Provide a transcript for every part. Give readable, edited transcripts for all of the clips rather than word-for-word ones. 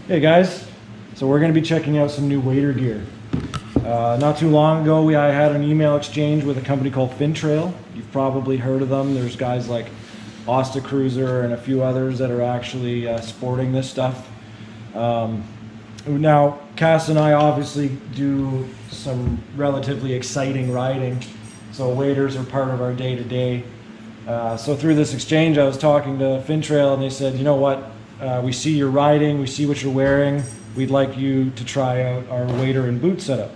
Hey guys, so we're going to be checking out some new wader gear. Not too long ago I had an email exchange with a company called FINNTRAIL. You've probably heard of them. There's guys like Osta Cruiser and a few others that are actually sporting this stuff. Now Cass and I obviously do some relatively exciting riding, so waders are part of our day-to-day. So through this exchange I was talking to FINNTRAIL and they said, you know what, we see you're riding, we see what you're wearing, we'd like you to try out our wader and boot setup.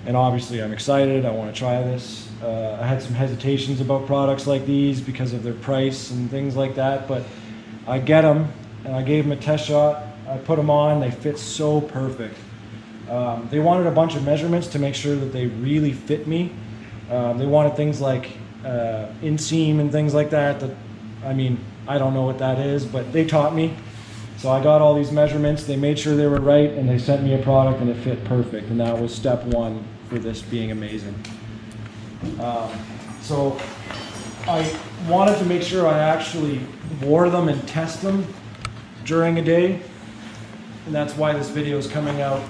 And obviously I'm excited, I want to try this. I had some hesitations about products like these because of their price and things like that, but I get them and I gave them a test shot. I put them on, they fit so perfect. They wanted a bunch of measurements to make sure that they really fit me. They wanted things like inseam and things like that, I mean, I don't know what that is, but they taught me. So I got all these measurements, they made sure they were right, and they sent me a product and it fit perfect. And that was step one for this being amazing. So I wanted to make sure I actually wore them and test them during a day. And that's why this video is coming out,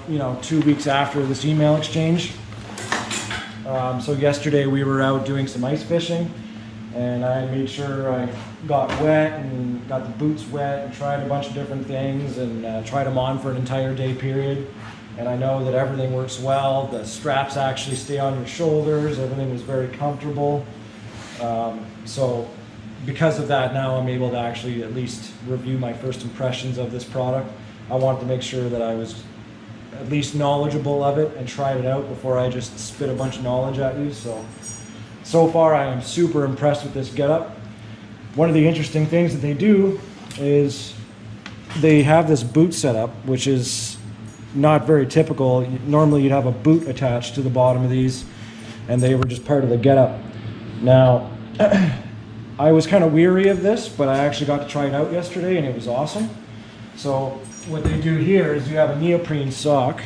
2 weeks after this email exchange. So yesterday we were out doing some ice fishing, and I made sure I got wet and got the boots wet and tried a bunch of different things and tried them on for an entire day period. And I know that everything works well. The straps actually stay on your shoulders. Everything was very comfortable. So because of that, now I'm able to actually at least review my first impressions of this product. I wanted to make sure that I was at least knowledgeable of it and tried it out before I just spit a bunch of knowledge at you. So far I am super impressed with this getup. One of the interesting things that they do is they have this boot setup, which is not very typical. Normally you'd have a boot attached to the bottom of these, and they were just part of the getup. Now, I was kind of weary of this, but I actually got to try it out yesterday and it was awesome. So what they do here is you have a neoprene sock,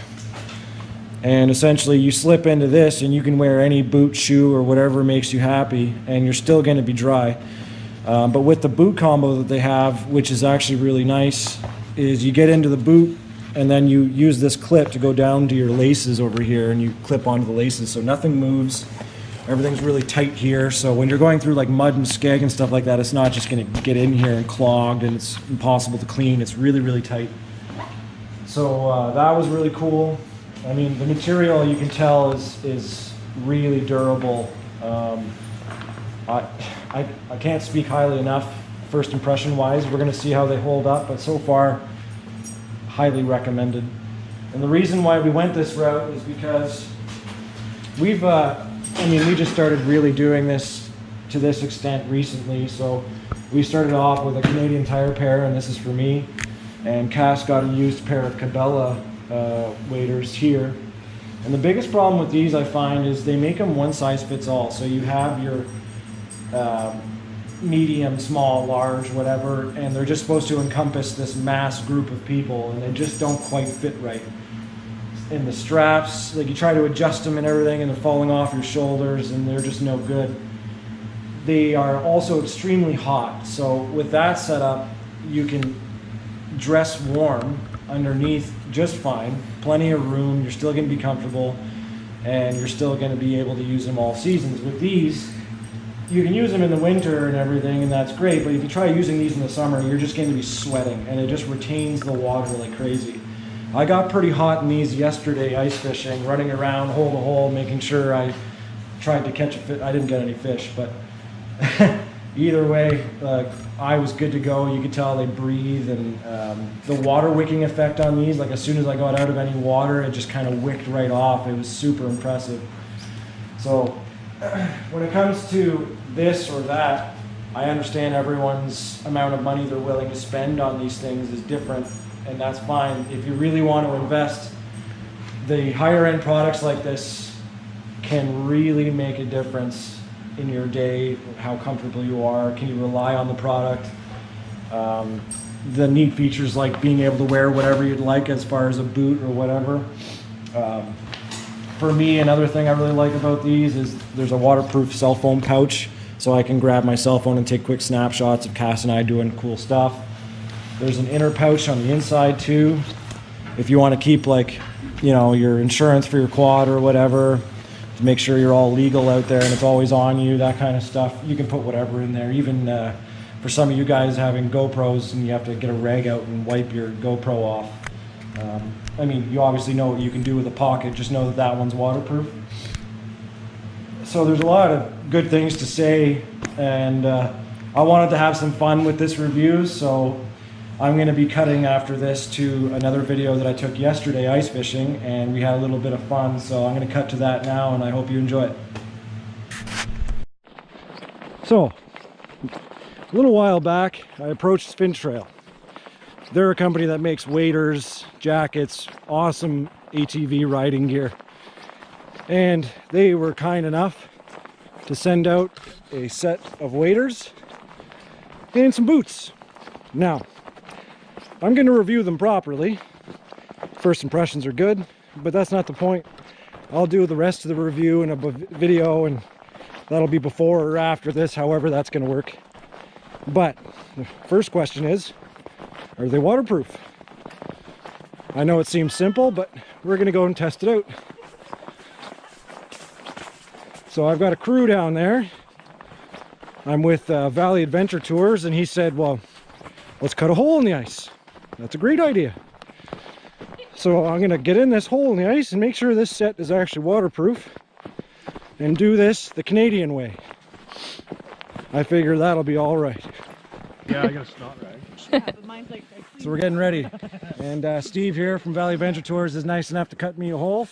and essentially you slip into this and you can wear any boot, shoe, or whatever makes you happy, and you're still going to be dry. But with the boot combo that they have, which is actually really nice, is you get into the boot and then you use this clip to go down to your laces over here, and you clip onto the laces so nothing moves. Everything's really tight here, so when you're going through like mud and skeg and stuff like that, it's not just going to get in here and clogged and it's impossible to clean. It's really, really tight. So that was really cool. I mean, the material, you can tell, is really durable. I can't speak highly enough first impression wise. We're going to see how they hold up, but so far highly recommended. And the reason why we went this route is because we just started really doing this to this extent recently. So we started off with a Canadian Tire pair, and this is for me, and Cass got a used pair of Cabela waders here. And the biggest problem with these, I find, is they make them one size fits all. So you have your medium, small, large, whatever, and they're just supposed to encompass this mass group of people, and they just don't quite fit right. And the straps, like you try to adjust them and everything, and they're falling off your shoulders, and they're just no good. They are also extremely hot, so with that setup, you can dress warm underneath just fine, plenty of room, you're still going to be comfortable, and you're still going to be able to use them all seasons. With these, you can use them in the winter and everything, and that's great, but if you try using these in the summer, you're just going to be sweating, and it just retains the water like crazy. I got pretty hot in these yesterday ice fishing, running around hole to hole, making sure I tried to catch a fish. I didn't get any fish, but either way, I was good to go. You could tell they breathe, and the water wicking effect on these, like as soon as I got out of any water, it just kind of wicked right off. It was super impressive. So when it comes to this or that, I understand everyone's amount of money they're willing to spend on these things is different, and that's fine. If you really want to invest, the higher end products like this can really make a difference in your day, how comfortable you are, can you rely on the product. The neat features like being able to wear whatever you'd like as far as a boot or whatever. For me, another thing I really like about these is there's a waterproof cell phone pouch, so I can grab my cell phone and take quick snapshots of Cass and I doing cool stuff. There's an inner pouch on the inside too, if you want to keep like, you know, your insurance for your quad or whatever, to make sure you're all legal out there and it's always on you, that kind of stuff. You can put whatever in there. Even for some of you guys having GoPros and you have to get a rag out and wipe your GoPro off. I mean, you obviously know what you can do with a pocket, just know that that one's waterproof. So there's a lot of good things to say, and I wanted to have some fun with this review, so I'm going to be cutting after this to another video that I took yesterday ice fishing, and we had a little bit of fun, so I'm going to cut to that now, and I hope you enjoy it. So, a little while back, I approached FINNTRAIL. They're a company that makes waders, jackets, awesome ATV riding gear. And they were kind enough to send out a set of waders and some boots. Now, I'm going to review them properly. First impressions are good, but that's not the point. I'll do the rest of the review in a video, and that'll be before or after this, however that's going to work. But the first question is, are they waterproof? I know it seems simple, but we're going to go and test it out. So I've got a crew down there. I'm with Valley Adventure Tours, and he said, well, let's cut a hole in the ice. That's a great idea. So I'm going to get in this hole in the ice and make sure this set is actually waterproof and do this the Canadian way. I figure that'll be all right. Yeah, I got a snot rag. Yeah, but mine's like So we're getting ready, and Steve here from Valley Adventure Tours is nice enough to cut me a hole.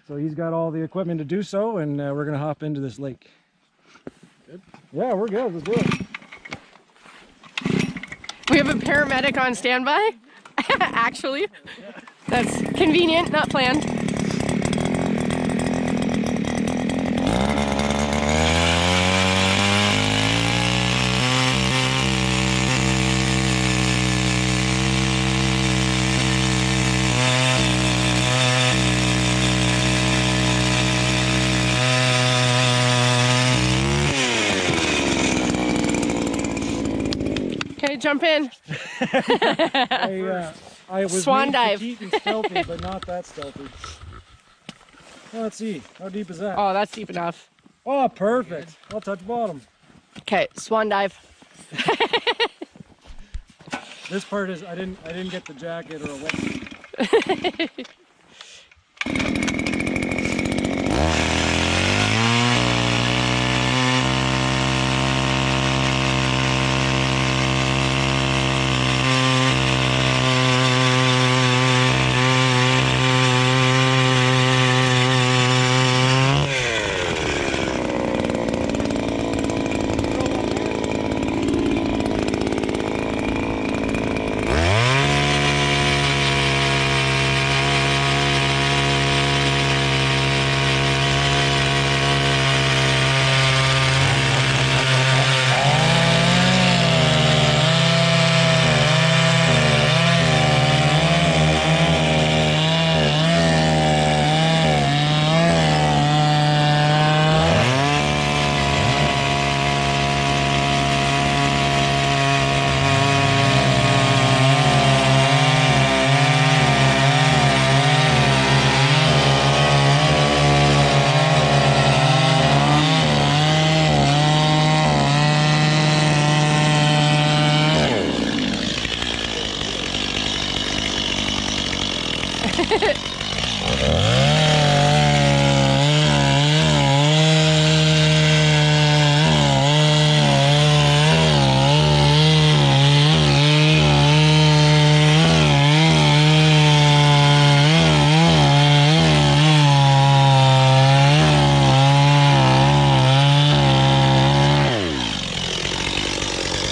So he's got all the equipment to do so, and we're gonna hop into this lake. Good? Yeah, we're good. Let's do it. we have a paramedic on standby. Actually, that's convenient, not planned. Okay, jump in. I was Swan dive. petite and stealthy, but not that stealthy. Well, let's see. How deep is that? Oh, that's deep enough. Oh, perfect. I'll touch bottom. Okay, swan dive. This part is I didn't get the jacket or a wetsuit.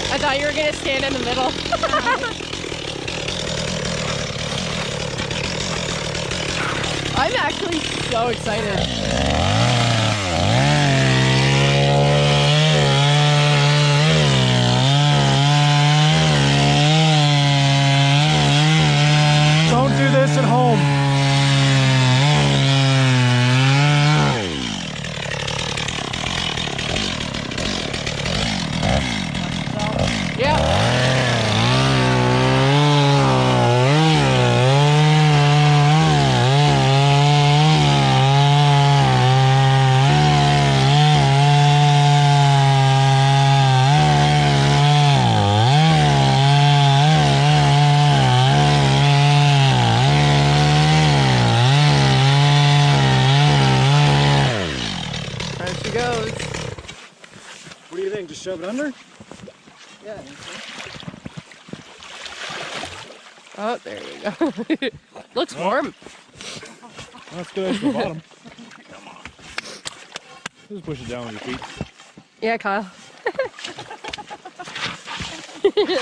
I thought you were gonna stand in the middle. I'm actually so excited. Don't do this at home. Yeah. goes. What do you think? Just shove it under? Yeah, I think so. Oh, there you go. Looks warm. That's good at the bottom. Just push it down with your feet. Yeah, Kyle. Holy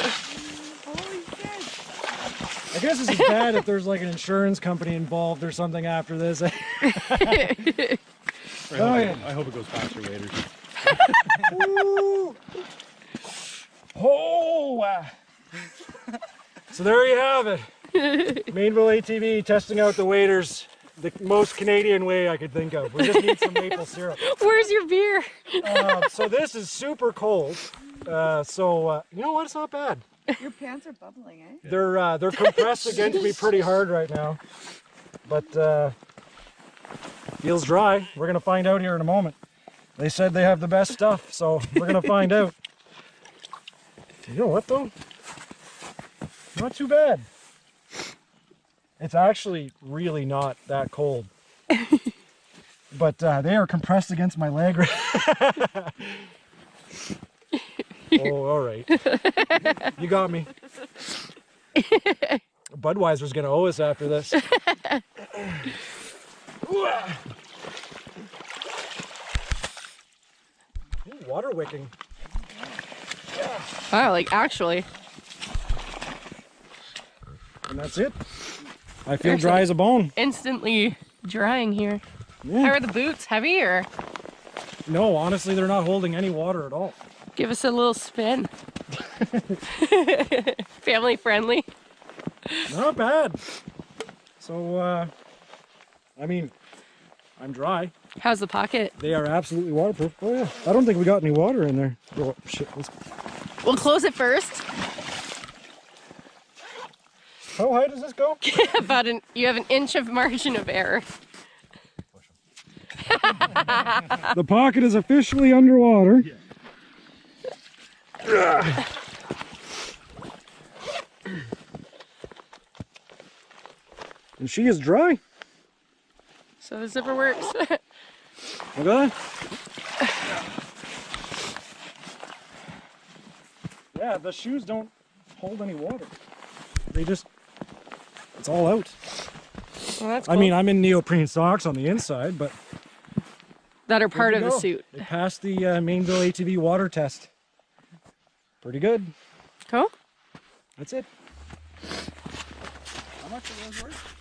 shit. I guess this is bad if there's like an insurance company involved or something after this. I yeah. hope it goes faster later. Oh! So there you have it. Mainville ATV testing out the waders the most Canadian way I could think of. We just need some maple syrup. Where's your beer? So this is super cold. You know what? It's not bad. Your pants are bubbling, eh? They're compressed against me pretty hard right now, but feels dry. We're gonna find out here in a moment. They said they have the best stuff, so we're gonna find out. You know what though? Not too bad. It's actually really not that cold. But they are compressed against my leg. Oh, all right. You got me. Budweiser's gonna owe us after this. Ooh, water wicking. Wow, like actually. And that's it. I feel dry as a bone. Instantly drying here. Yeah. How are the boots? Heavy or? No, honestly, they're not holding any water at all. Give us a little spin. Family friendly. Not bad. So, I mean, I'm dry. How's the pocket? They are absolutely waterproof. Oh yeah. I don't think we got any water in there. Oh shit. We'll close it first. How high does this go? You have an inch of margin of error. The pocket is officially underwater. And she is dry. So the zipper works. Look at that. Yeah, the shoes don't hold any water. They just, it's all out. Well, that's I cool. mean, I'm in neoprene socks on the inside, but that are part good of to the go. suit. It passed the Mainville ATV water test. Pretty good. Cool. That's it. How much are those worth?